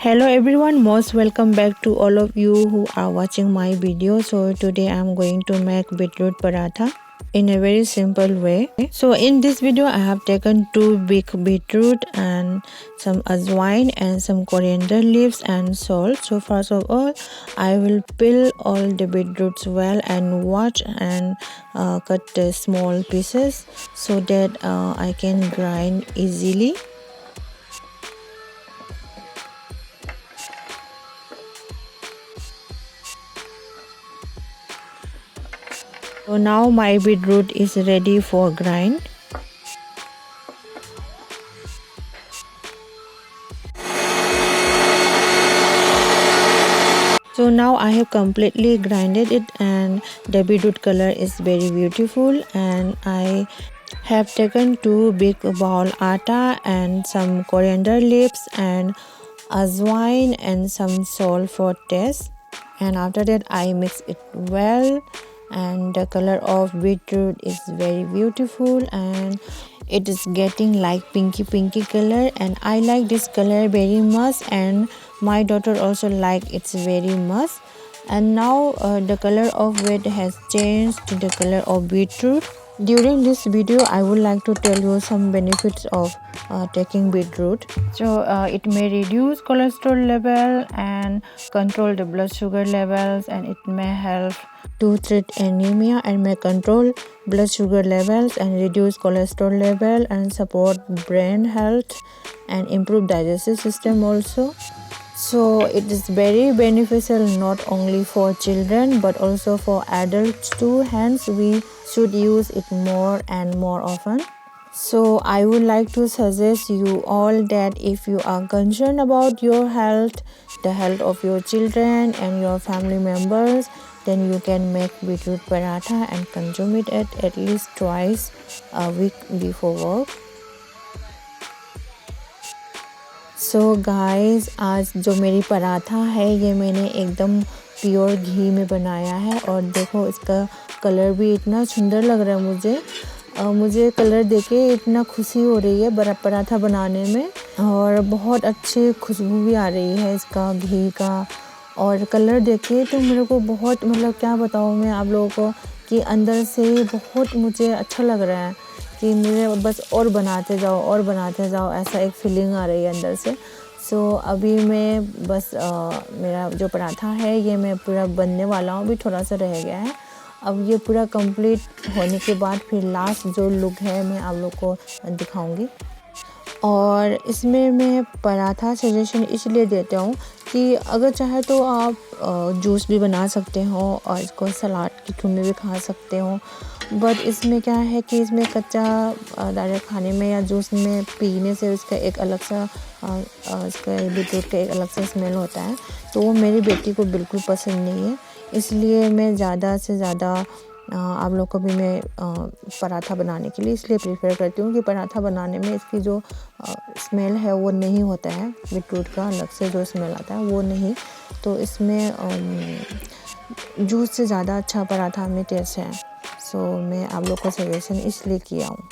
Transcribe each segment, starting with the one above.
Hello everyone, most welcome back to all of you who are watching my video. So today I'm going to make beetroot paratha in a very simple way. So in this video I have taken 2 big beetroot and some ajwain and some coriander leaves and salt. So first of all I will peel all the beetroots well and wash and cut the small pieces so that I can grind easily. So now my beetroot is ready for grind. So now I have completely grinded it and the beetroot color is very beautiful, and I have taken 2 big bowl atta and some coriander leaves and ajwain and some salt for taste, and after that I mix it well, and the color of beetroot is very beautiful and it is getting like pinky color, and I like this color very much and my daughter also like it's very much. And now the color of it has changed to the color of beetroot. During this video I would like to tell you some benefits of taking beetroot. So it may reduce cholesterol level and control the blood sugar levels, and it may help to treat anemia and may control blood sugar levels and reduce cholesterol level and support brain health and improve digestive system also. So it is very beneficial not only for children but also for adults too, hence we should use it more and more often. So I would like to suggest you all that if you are concerned about your health, the health of your children and your family members, then you can make beetroot paratha and consume it at least twice a week before work. So guys, आज जो मेरी पराठा है ये मैंने एकदम pure घी में बनाया है, और देखो इसका कलर भी इतना सुंदर लग रहा है। मुझे कलर देके इतना खुशी हो रही है पराठा बनाने में, और बहुत अच्छी खुशबू भी आ रही है इसका घी का, और कलर देखे तो मेरे को बहुत मतलब क्या बताऊँ मैं आप लोगों को कि अंदर से बहुत मुझे अच्छा लग रहा है कि मुझे बस और बनाते जाओ ऐसा एक फीलिंग आ रही है अंदर से। सो अभी मैं बस मेरा जो पराठा है ये मैं पूरा बनने वाला हूँ, अभी थोड़ा सा रह गया है। अब ये पूरा कंप्लीट होने के बाद फिर लास्ट जो लुक है मैं आप लोग को दिखाऊंगी। और इसमें मैं पराठा सजेशन इसलिए देता हूँ कि अगर चाहे तो आप जूस भी बना सकते हो और इसको सलाद के थ्रू में भी खा सकते हो, बट इसमें क्या है कि इसमें कच्चा डायरेक्ट खाने में या जूस में पीने से उसका एक अलग सा इसका बीटरूट का एक अलग सा स्मेल होता है, तो वो मेरी बेटी को बिल्कुल पसंद नहीं है। इसलिए मैं ज़्यादा से ज़्यादा आप लोग को भी मैं पराठा बनाने के लिए इसलिए प्रेफर करती हूँ कि पराठा बनाने में इसकी जो स्मेल है वो नहीं होता है, बीटरूट का अलग से जो स्मेल आता है वो नहीं, तो इसमें जूस से ज़्यादा अच्छा पराठा में टेस्ट है। सो मैं आप लोग को सजेशन इसलिए किया हूँ।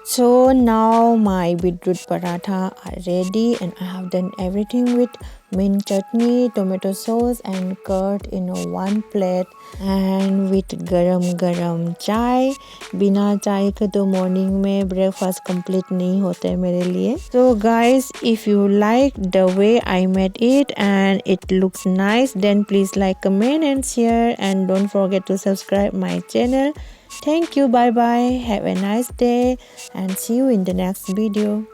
So now my beetroot paratha are ready, and I have done everything with mint chutney, tomato sauce and curd in one plate, and with garam chai. बिना चाय के तो मॉर्निंग में ब्रेकफास्ट कंप्लीट नहीं होता है मेरे लिए। So guys, if you like the way I made it and it looks nice, then please like, comment and share, and don't forget to subscribe my channel. Thank you, bye bye, have a nice day and see you in the next video.